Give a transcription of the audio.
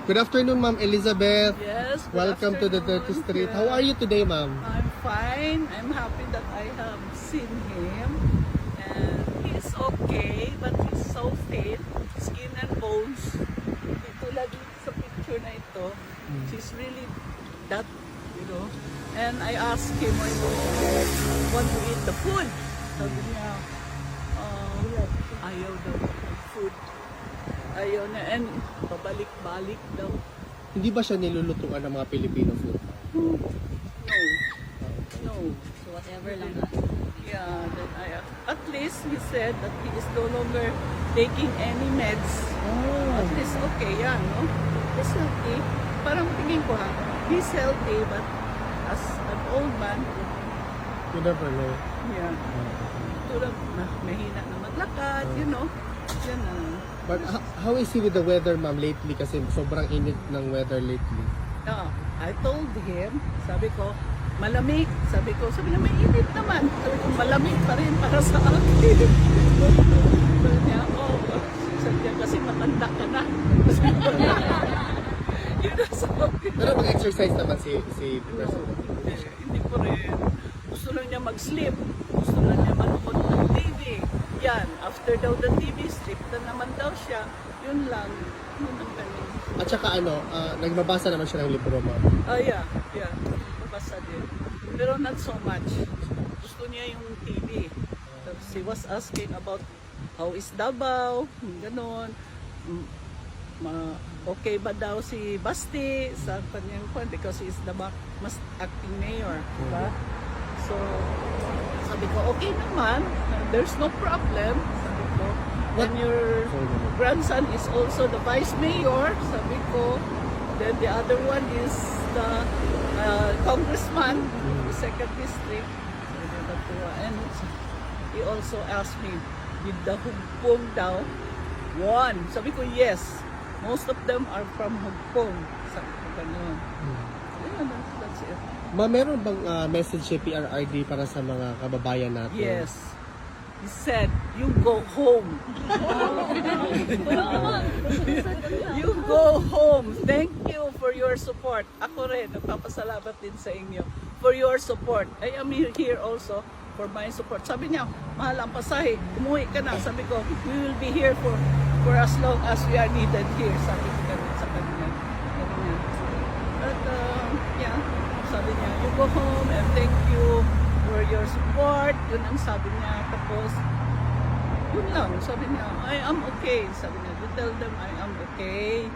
Good afternoon, Ma'am Elizabeth. Yes, good Welcome to the afternoon. 30th Street. Yeah. How are you today, Ma'am? I'm fine. I'm happy that I have seen him. And he's okay, but he's so fit. Skin and bones. Hindi tulad sa picture na ito. She's really that, you know. And I asked him, I want to eat the food. Sabi niya, ayaw daw ng food. Ayaw na. And pabalik-balik daw. Hindi ba siya nilulutuan ng mga Filipino food? No. No. So whatever lang. Yeah, then at least he said that he is no longer taking any meds. At least okay yan, no? He's healthy. Parang tingin ko ha, he's healthy but as an old man, You never know. yeah, tulad mahina na maglakad, you know. Yan na. But how is he with the weather, Ma'am, lately? Kasi sobrang init ng weather lately. I told him, sabi ko, malamig. Sabi niya, may init naman. Sabi ko, malamig pa rin para sa akin. Sabi niya, sabi niya, kasi matanda ka na. Yun ang sabi. Pero mag-exercise naman si President. Hindi ko rin. Gusto lang niya mag-sleep. Gusto lang niya manood ng TV. Yan, after daw the TV, sleep na naman daw siya. Yun lang. Yun ang galing. At saka nagbabasa naman siya ng libro, Ma'am. Yeah. Babasa din. Pero not so much. Gusto niya yung TV. Tapos he was asking about how is Davao, ganon. Okay ba daw si Basti sa kanyang kwan because he is the mas acting mayor. Diba? So, sabi ko, okay naman. There's no problem. Sabi ko, when your grandson is also the vice mayor, sabi ko, then the other one is the congressman, the second district. And he also asked me, did the Hugpong daw won? Sabi ko, yes. Most of them are from Hugpong. Sabi ko, ganun. Yeah, that's it. Ma'am, meron bang message si PRRD para sa mga kababayan natin? Yes. He said, you go home. You go home. Thank you for your support. Ako rin, nagpapasalamat din sa inyo for your support. I am here also for my support. Sabi niya, mahal ang pasahe. Umuwi ka na. Sabi ko, we will be here for as long as we are needed here. Sabi ko ganun sa kanya. But, yeah. Sabi niya, you go home and thank you for your support. Yun ang sabi niya. Tapos, yun lang. Sabi niya, I am okay. Sabi niya, you tell them I am okay.